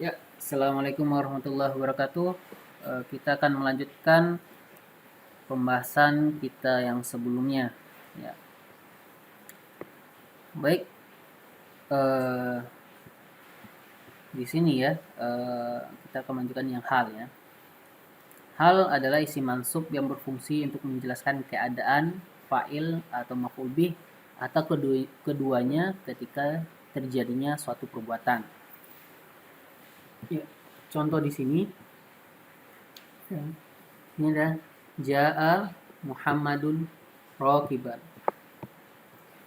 Ya, Assalamualaikum warahmatullahi wabarakatuh. Kita akan melanjutkan pembahasan kita yang sebelumnya. Ya, baik. eh, di sini ya, kita akan melanjutkan yang hal ya. Hal adalah isim mansub yang berfungsi untuk menjelaskan keadaan fa'il atau maf'ul bih atau keduanya ketika terjadinya suatu perbuatan. Ya, contoh di sini. Ya. Ini adalah Ja'a Muhammadun Rakiban.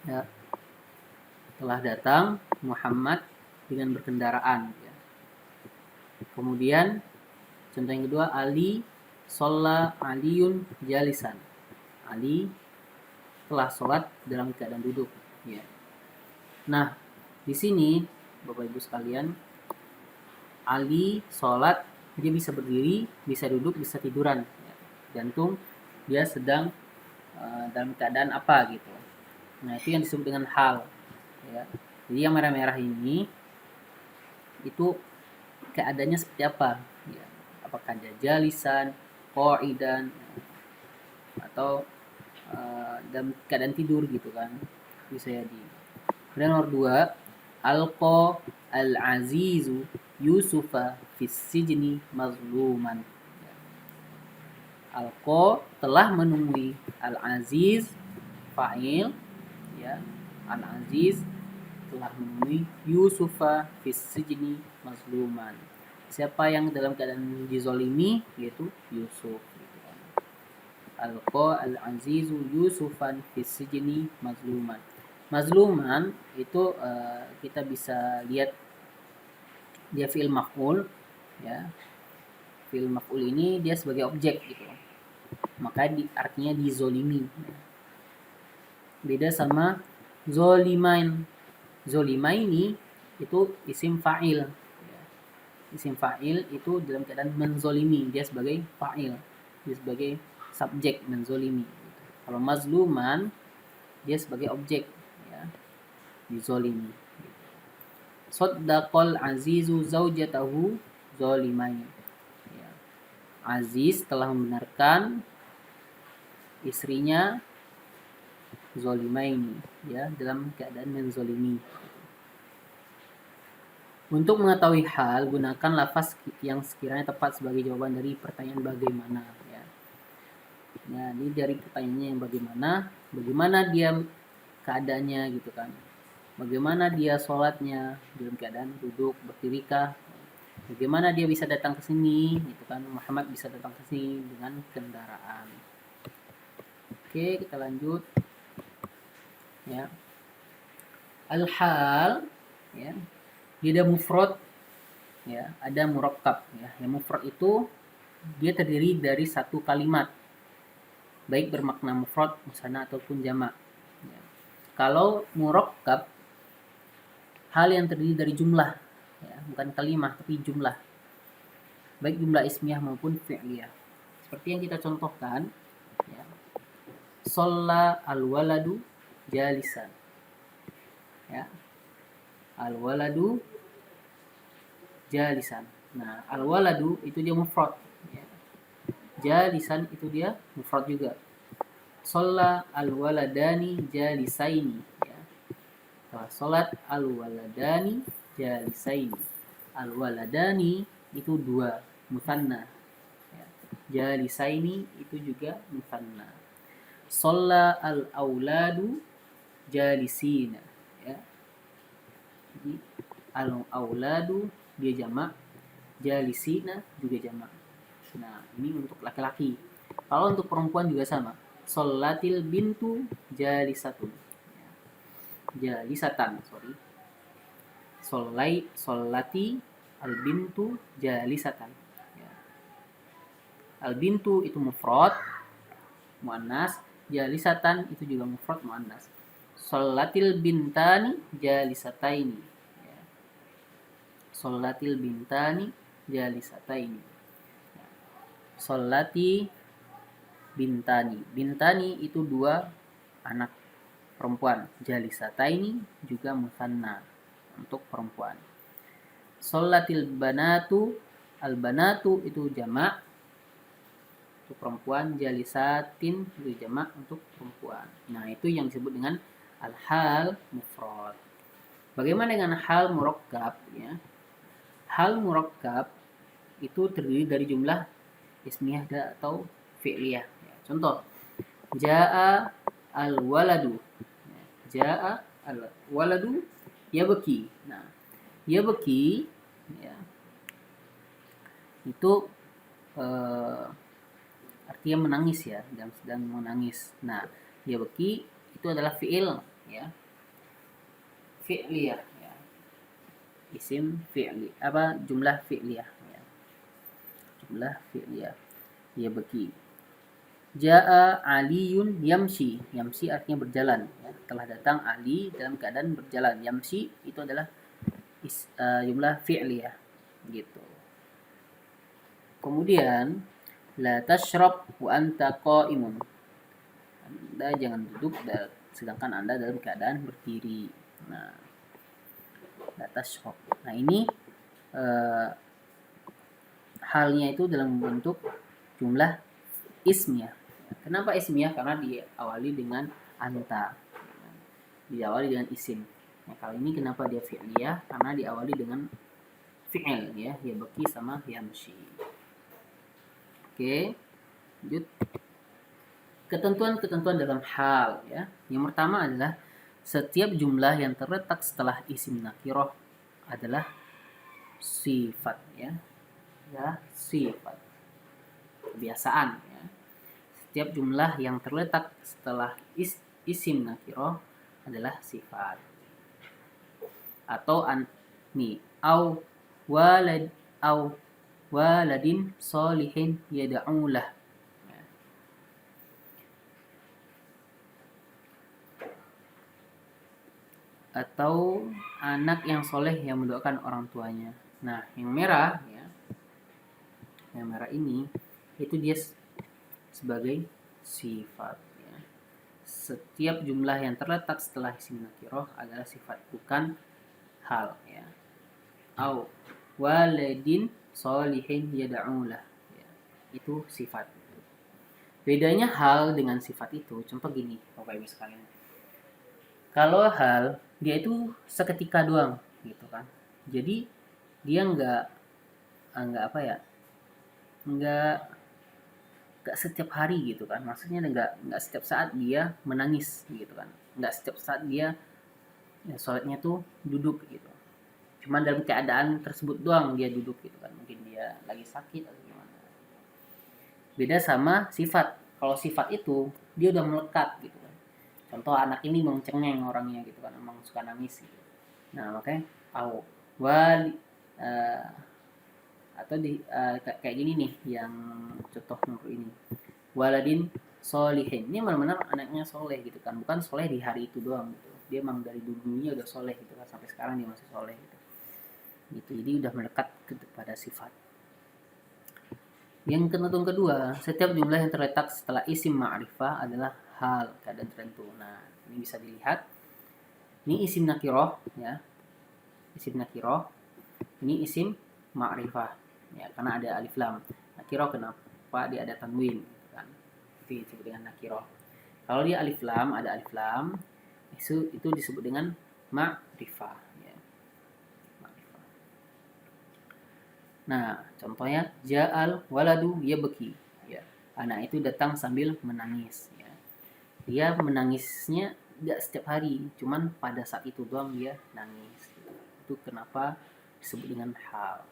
Ya, telah datang Muhammad dengan berkendaraan. Ya. Kemudian contoh yang kedua, Ali sholla Aliun jalisan. Ali telah sholat dalam keadaan duduk. Ya. Nah, di sini Bapak Ibu sekalian, Ali sholat, dia bisa berdiri, bisa duduk, bisa tiduran. Ya. Gantung dia sedang dalam keadaan apa gitu. Nah, itu yang disebut dengan hal. Ya. Jadi yang merah-merah ini itu keadaannya seperti apa? Ya. Apakah dia jalisan, qa'idan, atau dalam keadaan tidur gitu kan? Bisa jadi. Kemudian nomor 2, alqa al-azizu yusufa fis sijni mazluman. Alqa telah menemui al-aziz fa'il ya. Al-aziz telah menemui Yusufa fis sijni mazluman. Siapa yang dalam keadaan dizolimi? Yaitu Yusuf. Gitu kan. Alqa al-azizu Yusufan fis sijni mazluman. Mazluman itu kita bisa lihat dia fi'il maf'ul ya. Fi'il maf'ul ini dia sebagai objek gitu. Maka artinya dizolimi. Beda sama zolimain. Zolimaini itu isim fa'il. Isim fa'il itu dalam keadaan menzolimi, dia sebagai fa'il, dia sebagai subjek menzolimi. Kalau mazluman dia sebagai objek ya, dizolimi. Saddaqal azizu zaujatahu zolimain. Ya. Aziz telah membenarkan istrinya zolimaini ya, dalam keadaan menzolimi. Untuk mengetahui hal, gunakan lafaz yang sekiranya tepat sebagai jawaban dari pertanyaan bagaimana. Ya. Nah, ini dari pertanyaannya yang bagaimana dia keadaannya gitu kan. Bagaimana dia sholatnya dalam keadaan duduk, berdiri bagaimana dia bisa datang ke sini gitu kan. Muhammad bisa datang ke sini dengan kendaraan. Oke, kita lanjut. Ya. Al-hal ya. Dia ada mufrad ya, ada murakkab ya. Yang mufrad itu dia terdiri dari satu kalimat, baik bermakna mufrad, musanna ataupun jamak. Ya. Kalau murakkab, hal yang terdiri dari jumlah, ya, bukan kalimat tapi jumlah, baik jumlah ismiyah maupun fi'liyah. Seperti yang kita contohkan, ya. Sholla al-waladu jalisan. Ya. Al-waladu jalisan. Nah, al-waladu itu dia mufrad. Ya. Jalisan itu dia mufrad juga. Sholla al-waladani jalisaini. Ya. Telah sholat al-waladani jalisaini. Al-waladani itu dua, musanna. Ya. Jalisaini itu juga musanna. Sholla al-auladu jalisina. Ya. Jadi al-auladu dia jamak, jalisina juga jamak. Nah, ini untuk laki-laki. Kalau untuk perempuan juga sama. Sholatil bintu jalisatun. Jalisatan, sorry. Sholati al bintu jalisatan. Ya. Al bintu itu mufrad, muannas. Jalisatan itu juga mufrad, muannas. Sholatil bintani jalisataini. Ya. Sholatil bintani jalisataini. Ya. Sholati bintani. Bintani itu dua anak perempuan. Jalisataini juga musanna untuk perempuan. Sholatil banatu, al-banatu itu jamak untuk perempuan, jalisatin itu jamak untuk perempuan. Nah, itu yang disebut dengan al-hal mufrad. Bagaimana dengan hal murakkab ya? Hal murakkab itu terdiri dari jumlah ismiyah atau fi'liyah. Ya, contoh, jaa al-waladu. Jaa al-waladu yabki. Nah, yabki ya, itu artinya menangis ya, dan sedang menangis. Nah, yabki itu adalah fi'il ya. Fi'liyah ya. Isim fi'li apa jumlah fi'liyah ya. Jumlah fi'liyah. Yabki. Jaa Aliyun yamshi. Yamshi artinya berjalan ya. Telah datang Ali dalam keadaan berjalan. Yamshi itu adalah jumlah fi'liyah gitu. Kemudian la tashrab wa anta qa'imun. Anda jangan duduk sedangkan Anda dalam keadaan berdiri. Nah, la tashrab. Nah, ini halnya itu dalam bentuk jumlah ismiyah. Kenapa ismiyah? Karena diawali dengan anta. Diawali dengan isim. Nah, kali ini kenapa dia fi'liyah? Karena diawali dengan fi'il ya, yabki sama yamshi. Oke, lanjut. Ketentuan-ketentuan dalam hal ya. Yang pertama adalah setiap jumlah yang terletak setelah isim nakirah adalah sifat ya. Ya, sifat. Kebiasaan ya. Setiap jumlah yang terletak setelah isim nakirah adalah sifat. Atau au waladin solihin yad'ulah. Atau anak yang soleh yang mendoakan orang tuanya. Nah, yang merah ya, yang merah ini itu dia sebagai sifat ya. Setiap jumlah yang terletak setelah isim nakirah adalah sifat, bukan hal ya. Au waladin solihin yad'ulah ya. Itu sifat. Bedanya hal dengan sifat itu contoh gini Bapak Ibu sekalian. Kalau hal dia itu seketika doang gitu kan. Jadi dia nggak apa ya, nggak setiap hari gitu kan. Maksudnya nggak setiap saat dia menangis gitu kan. Nggak setiap saat dia ya, sholatnya tuh duduk gitu. Cuman dalam keadaan tersebut doang dia duduk gitu kan. Mungkin dia lagi sakit atau gimana. Beda sama sifat. Kalau sifat itu dia udah melekat gitu kan. Contoh anak ini memang cengeng orangnya gitu kan, memang suka nangis gitu. Nah, makanya atau kayak gini nih yang contoh nomor ini. Waladin solihin. Ini benar-benar anaknya soleh gitu kan, bukan soleh di hari itu doang gitu. Dia memang dari dulunya udah soleh gitu kan, sampai sekarang dia masih soleh gitu. Jadi udah melekat kepada sifat. Yang ketentuan kedua, setiap jumlah yang terletak setelah isim ma'rifah adalah hal, keadaan tertentu. Nah, ini bisa dilihat. Ini isim nakirah ya. Isim nakirah. Ini isim ma'rifah ya, karena ada alif lam. Nakirah kenapa dia ada tanwin gitu kan. Itu disebut dengan nakirah. Kalau dia alif lam, ada alif lam, itu disebut dengan ma'rifah ya. Ma'rifah. Nah, contohnya ja'al waladu yabki ya. Anak itu datang sambil menangis ya. Dia menangisnya tidak setiap hari, cuman pada saat itu doang dia nangis. Itu kenapa disebut dengan hal.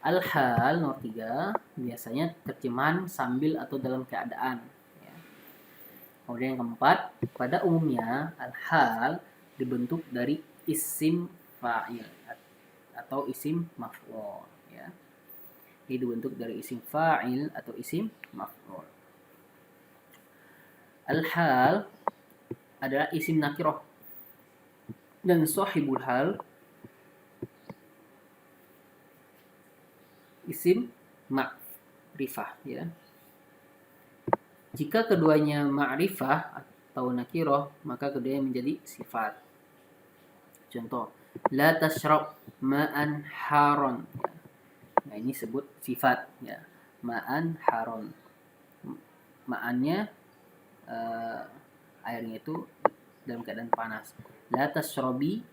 Al-hal nomor 3 biasanya terjemahan sambil atau dalam keadaan ya. Kemudian yang keempat, pada umumnya al-hal dibentuk dari isim fa'il atau isim maf'ul ya. Ini dibentuk dari isim fa'il atau isim maf'ul. Al-hal adalah isim nakirah dan sahibul hal isim ma'rifah ya. Jika keduanya ma'rifah atau nakirah, maka keduanya menjadi sifat. Contoh, La tashrab ma'an haron. Nah, ini sebut sifat ya. Ma'an haron. Ma'annya airnya itu dalam keadaan panas. La tashrabi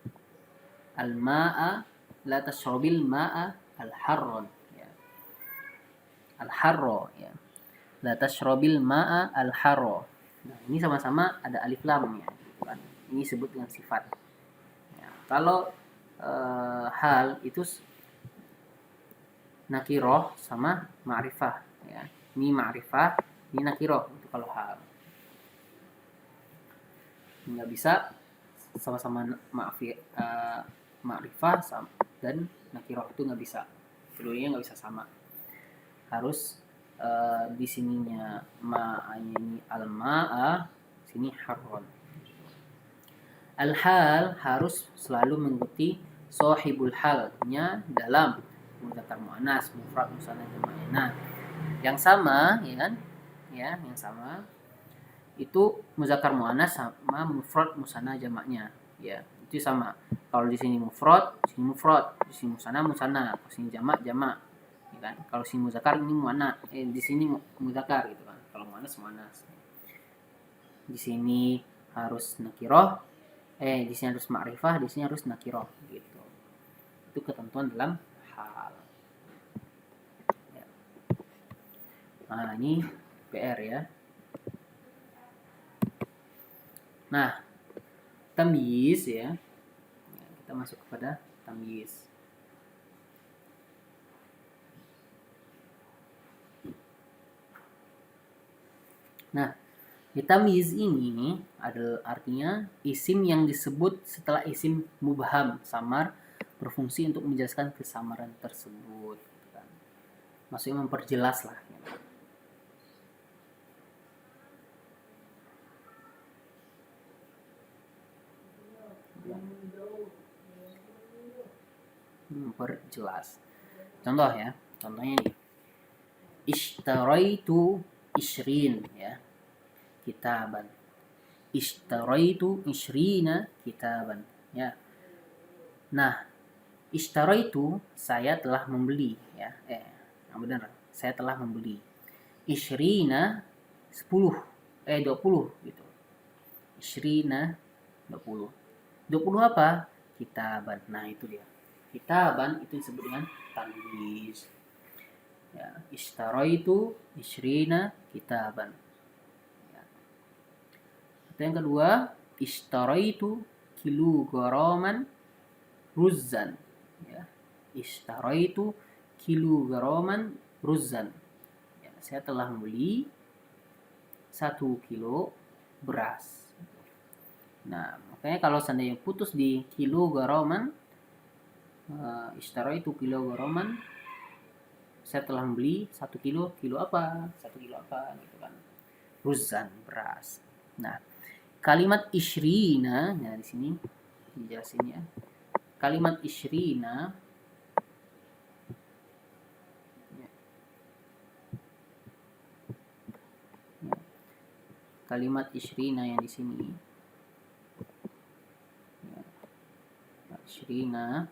al-ma'a, la tashrabil ma'a al-harron ya. Al-harro ya. La tashrabil ma'a al-harro. Nah, ini sama-sama ada alif lam ya. Ini disebut dengan sifat. Ya, kalau hal itu nakiroh sama ma'rifah ya. Ini ma'rifah, ini nakiroh itu kalau hal. Nggak bisa sama-sama ma'rifah dan nakiroh itu nggak bisa. Keduanya nggak bisa sama. Harus di sininya ma'anya ini al-ma'a, sini harron. Al-hal harus selalu mengikuti sohibul halnya dalam mudzakkar muannas, mufrad, musanna, jamaknya. Nah, yang sama ya kan? Ya, yang sama itu mudzakkar muannas sama mufrad, musanna, jamaknya. Ya, itu sama. Kalau di sini mufrad, di sini mufrad, di sini musanna, musanna, di sini jamak, jamak. Ya kan? Kalau sini mudzakkar ini muannas, di sini mudzakkar gitu kan. Kalau muannas, muannas. Di sini harus nakirah, di sini harus ma'rifah, di sini harus nakirah gitu. Itu ketentuan dalam hal. Ya. Nah, ini PR ya. Nah, tamyiz ya. Kita masuk kepada tamyiz. Nah, tamyiz ini adalah artinya isim yang disebut setelah isim mubham, samar, berfungsi untuk menjelaskan kesamaran tersebut. Maksudnya memperjelas lah. Memperjelas. Contoh ya, contohnya nih. Ishtaraitu ishrin ya. Kitaban. Ishtaraitu ishrina kitaban ya. Nah, ishtaraitu saya telah membeli ya. Yang benar, saya telah membeli. Ishrina 10 20 gitu. Ishrina 20. 20 apa? Kitaban. Nah, itu dia. Kitaban itu disebut dengan tamyiz. Ya, ishtaraitu ishrina kitaban. Yang kedua, ishtaraitu kilograman ruzzan. Ya. Ishtaraitu kilograman ruzzan. Ya, saya telah membeli 1 kilo beras. Nah, makanya kalau seandainya putus di kilograman, ishtaraitu kilograman, saya telah membeli 1 kilo, kilo apa? 1 kilo apa gitu kan. Ruzzan, beras. Nah, kalimat ishrina, nah di sini dijelasin ya. Kalimat ishrina ya. Kalimat ishrina yang di sini. Ya. Ishrina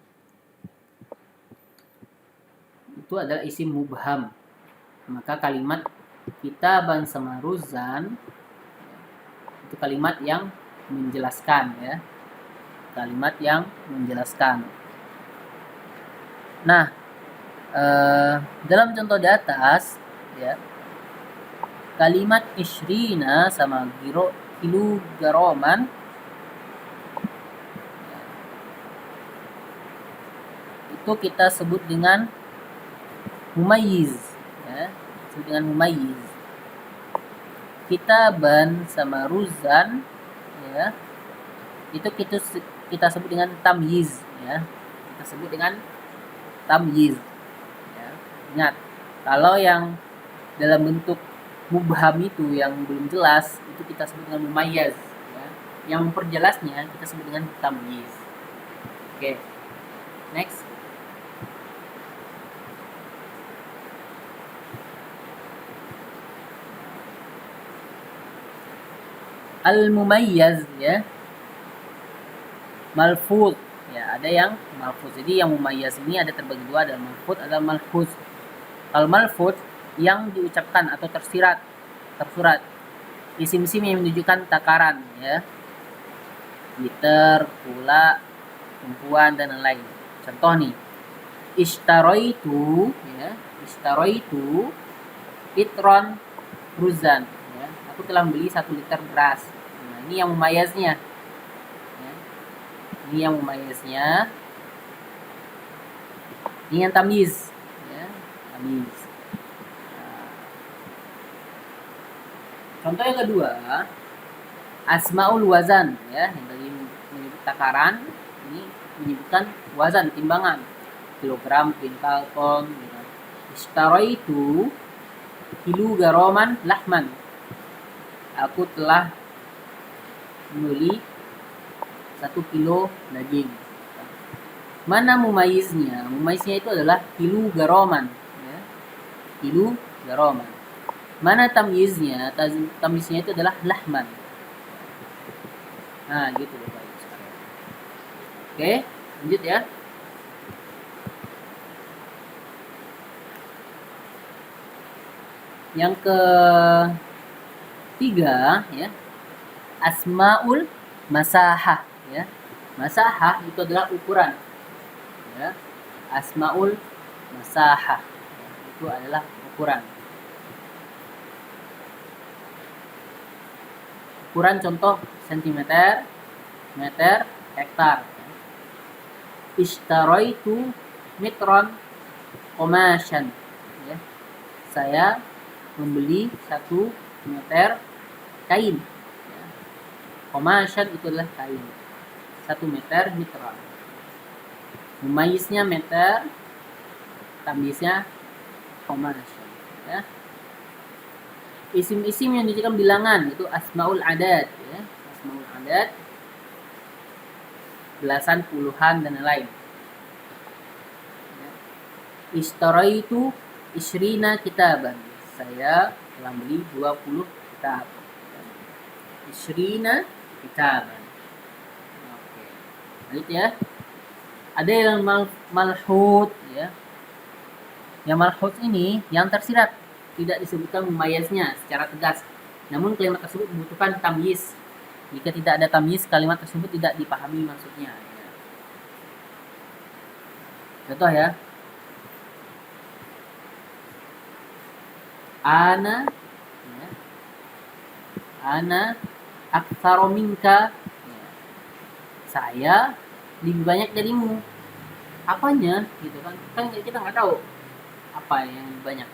itu adalah isim mubham. Maka kalimat kitaban sama ruzzan itu kalimat yang menjelaskan ya. Kalimat yang menjelaskan. Nah, dalam contoh di atas ya, kalimat ishrina sama kilograman itu kita sebut dengan mumayyiz ya, sebut dengan mumayyiz. Kitaban sama ruzzan ya, itu kita sebut dengan tamyiz ya. Kita sebut dengan tamyiz ya. Ingat, kalau yang dalam bentuk mubham itu yang belum jelas itu kita sebut dengan mumayyaz ya. Yang memperjelasnya kita sebut dengan tamyiz. Oke. Next. Al-mumayyaz ya. Malfuz ya, ada yang malfuz. Jadi yang mumayyaz ini ada terbagi dua, ada malfuz, ada malfuz. Kalau malfuz yang diucapkan atau tersurat, isim-isim yang menunjukkan takaran, ya, liter, pula, perempuan dan lain-lain. Contoh nih, ishtaraitu, ya, ishtaraitu litron ruzan, ya, aku telah membeli 1 liter beras. Nah, ini yang mumayyaznya, ya. Ini yang mumayyaznya. Ini yang tamyiz, ya, tamyiz. Contoh yang kedua, asmaul wazan, ya, yang tadi menyebut takaran, ini menyebutkan wazan, timbangan, kilogram, kuintal, ton. Gitu. Ishtaraitu kilu garoman lahman, aku telah membeli 1 kilo daging. Mana mumayiznya? Mumayiznya itu adalah kilu garoman, ya. Kilu garoman. Mana tamyiznya? Tamyiznya itu adalah lahman. Nah, gitu Bapak Ibu sekalian. Oke, lanjut ya. Yang ketiga, ya, asmaul masahah, ya. Masahah itu adalah ukuran, ya. Asmaul masahah, ya, itu adalah ukuran. Ukuran contoh sentimeter, meter, hektar. Ishtaraitu mitron komasyan, ya. Saya membeli 1 meter kain, ya. Komasyan itu adalah kain, 1 meter mitron. Mumayiznya meter, tamyiznya komasyan, ya. Isim-isim yang dijadikan bilangan itu asmaul adad, ya. Asmaul adad, belasan, puluhan dan lain. Ya. Ishtaraitu isyrina kitaban, saya telah beli 20 kitab. Ya. Isyrina kitaban. Oke. Lanjut ya. Ada yang malhut, ya. Yang malhut ini yang tersirat, tidak disebutkan mumayyaznya secara tegas. Namun kalimat tersebut membutuhkan tamyiz. Jika tidak ada tamyiz, kalimat tersebut tidak dipahami maksudnya. Ya. Contoh ya. Ana, ya. Ana aktsaro minka, ya. Saya lebih banyak darimu. Apanya? Gitu kan? Kan kita nggak tahu apa yang lebih banyak.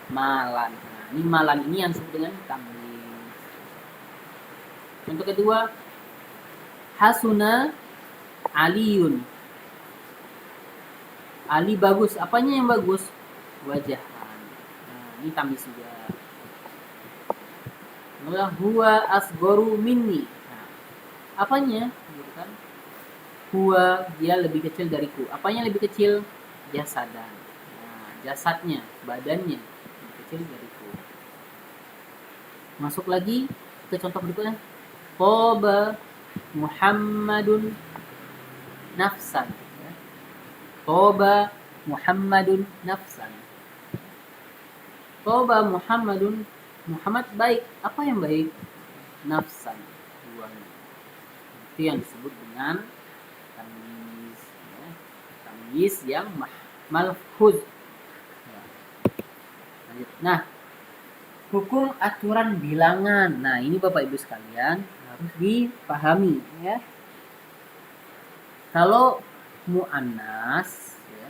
Malan. Nah, ini malan ini yang disebut dengan tamyiz. Contoh kedua, hasuna aliyun, Ali bagus. Apanya yang bagus? Wajahan. Nah, ini tamyiz juga. Huwa asgoru minni. Nah, apanya? Gitu kan? Huwa, dia lebih kecil dariku. Apanya lebih kecil? Jasadan. Nah, jasadnya, badannya lebih kecil dariku. Masuk lagi ke contoh berikutnya. Toba Muhammadun nafsan. Toba Muhammadun nafsan. Toba Muhammadun, Muhammad baik. Apa yang baik? Nafsan, jiwanya. Itu yang disebut dengan tamyiz, ya. Tamyiz yang malfuz. Ya. Lanjut. Nah, hukum aturan bilangan. Nah, ini Bapak Ibu sekalian harus dipahami, ya. Kalau muannas, ya,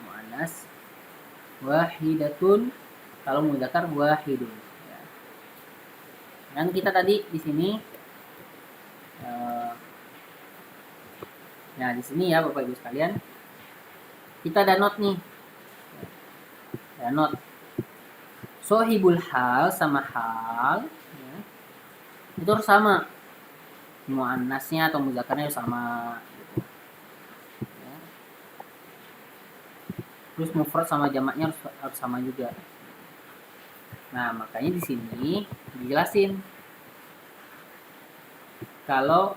muannas wahidatun, kalau mudzakkar wahidun, ya. Yang kita tadi di sini, nah di sini ya Bapak Ibu sekalian, kita ada not nih, ada not. Sohibul hal sama hal, ya, itu harus sama, muannasnya atau mudzakarnya harus sama, gitu. Ya. Terus mufrad sama jamaknya harus sama juga. Nah, makanya di sini dijelasin kalau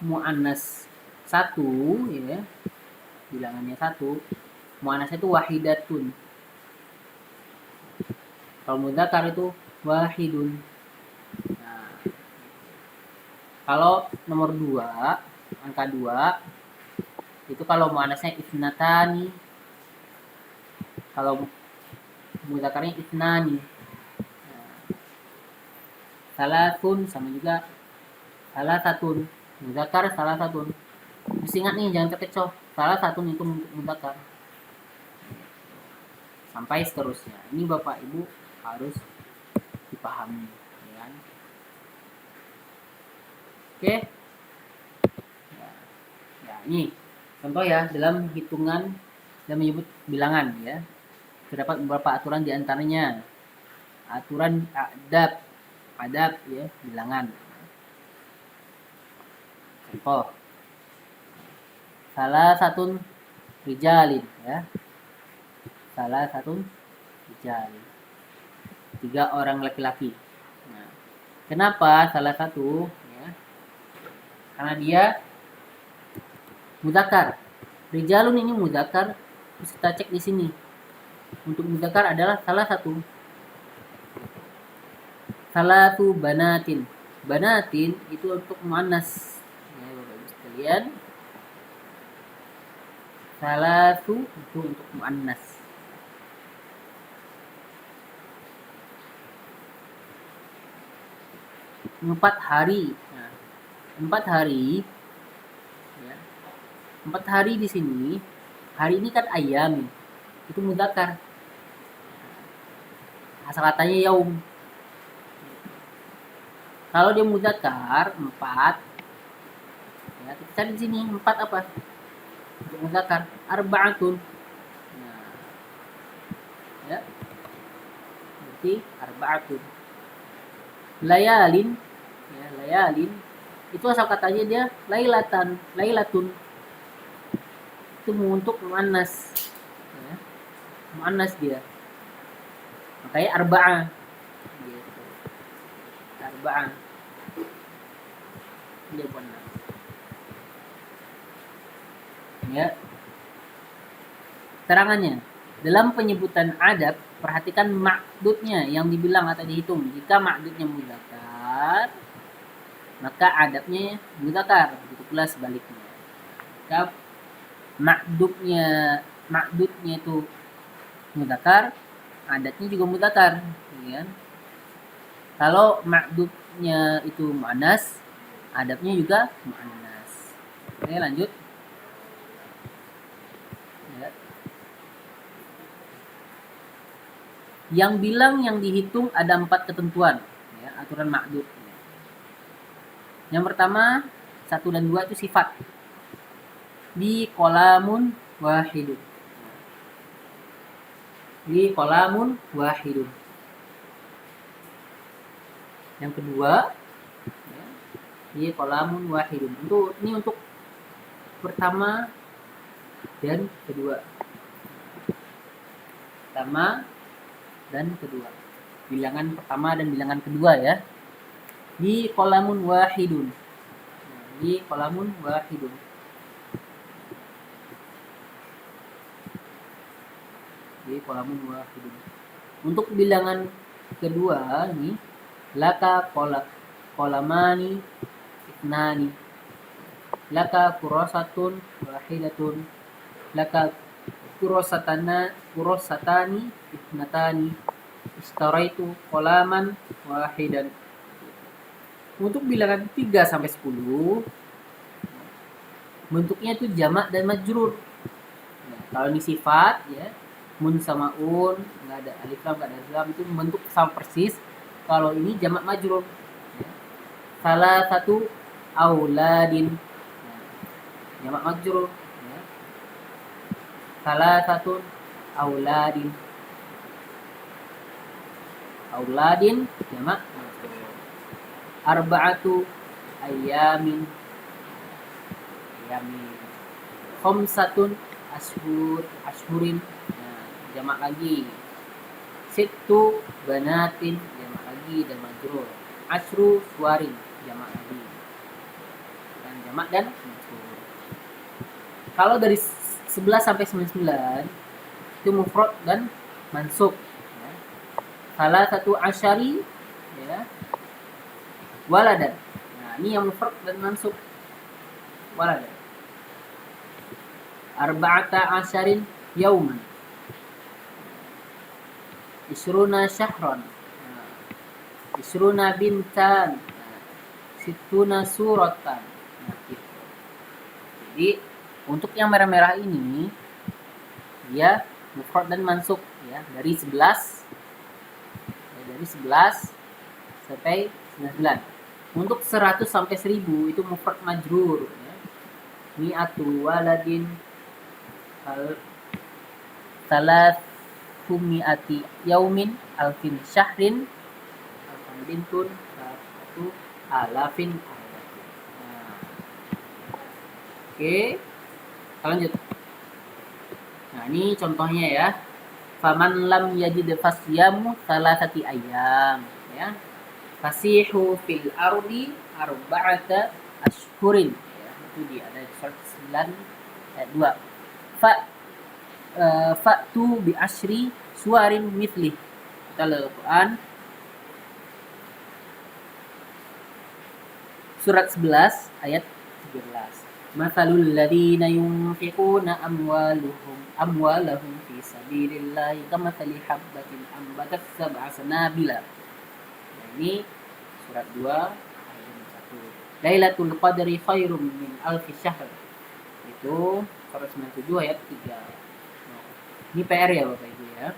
muannas 1 ya, bilangannya 1, muannasnya itu wahidatun. Kalau mudzakkar itu wahidun. Nah, kalau nomor 2, angka 2 itu kalau muannasnya isnatani. Kalau mudzakarnya isnani. Nah, salatun sama juga salasatun. Mudzakkar salasatun. Mesti ingat nih, jangan terkecoh. Salasatun itu mudzakkar. Sampai seterusnya. Ini Bapak Ibu harus dipahami, ya kan? Oke. Ya, ini contoh ya, dalam hitungan dan menyebut bilangan ya. Terdapat beberapa aturan diantaranya. Aturan adab ya, bilangan. Contoh. Salah satu rijalin ya. Salah satu rijalin. 3 orang laki-laki. Nah, kenapa salah satu? Ya, karena dia mudzakkar. Rijalun ini mudzakkar. Kita cek di sini. Untuk mudzakkar adalah salah satu. Salatu banatin. Banatin itu untuk muannas. Ya, Bapak Ibu sekalian. Salatu itu untuk muannas. Empat hari. Nah, 4 hari. Ya. 4 hari di sini. Hari ini kan ayam. Itu mudzakkar. Asal katanya yaum. Kalau dia mudzakkar 4. Ya, kita cari di sini 4 apa? Untuk mudzakkar arba'atun. Nah, ya. Berarti arba'atun. Layalin, ya, layalin itu asal katanya dia lailatun. Itu untuk muannas. Ya. Muannas dia. Makanya arba'ah. Gitu. Arba'ah. Dia muannas. Ya. Terangannya, dalam penyebutan adab, perhatikan ma'dudnya yang dibilang atau dihitung. Jika ma'dudnya mudzakkar, maka adabnya mudzakkar. Begitu pula sebaliknya. Jika ma'dudnya itu mudzakkar, adabnya juga mudzakkar. Ya. Kalau ma'dudnya itu muannas, adabnya juga muannas. Oke, lanjut. Yang bilang yang dihitung ada 4 ketentuan ya, aturan ma'dud. Yang pertama 1 dan 2 itu sifat. Di qalamun wahidun. Di qalamun wahidun. Yang kedua ya, di qalamun wahidun. Ini untuk pertama dan kedua. Pertama dan kedua. Bilangan pertama dan bilangan kedua ya. Di qalamun wahidun. Di qalamun wahidun. Di qalamun wahidun. Untuk bilangan kedua ini laka qalamani itnani. Laka kurasatun wahidatun. Laka kurasatani itnatani. Istaraitu qalaman wahidan. Untuk bilangan 3 sampai 10 bentuknya itu jamak dan majrur. Nah, kalau ini sifat ya, mun sama un, enggak ada alif lam, enggak ada alif lam, itu bentuk sama persis. Kalau ini jamak majrur. Ya. Salah satu auladin. Nah, jamak majrur ya. Salah satu auladin. Auladin jamak majrur. Arba'atu ayamin. Khamsatun ashurin. Nah, jamak lagi. Sittu banatin, jamak lagi dan majrur. Ashru suwarin, jamak lagi. Dan jamak dan mansur. Kalau dari 11 sampai 99 itu mufrad dan mansub. Ya. Salah satu asyari, ya, waladan. Nah, ini yang mufrad dan mansub. Waladan. Arba'ata asyarin yauman. Isruna syahran. Isruna bintan. Situna suratan. Nah, gitu. Jadi untuk yang merah-merah ini dia mufrad dan mansub, ya, dari 11 sampai 99. Untuk 100 sampai 1000 itu mufrad majrur, ya. Mi'atu waladin salatsumi'ati yaumin alfin syahrin alfan bintun satu alafin. Nah, oke, kita lanjut. Nah, ini contohnya ya. Faman lam yajid fasyamu salasati ayyam, ya. Fasihu fil ardi arba'ata ashhurin, ya. Itu di ada surat 9 ayat 2. Fa'tu bi asyri suwarin mithli. Kita lihat Al-Quran surat 11 ayat 13. Mathalul ladzina yunfiquna amwalahum fi sabilillahi kamathali habbatin ambatat sab'a sanabila. Nah, ini surat 2 ayat 1. Lailatul qadri khairum min alfi syahr. Itu surat 97 ayat 3. Nah, ini PR ya Bapak Ibu ya.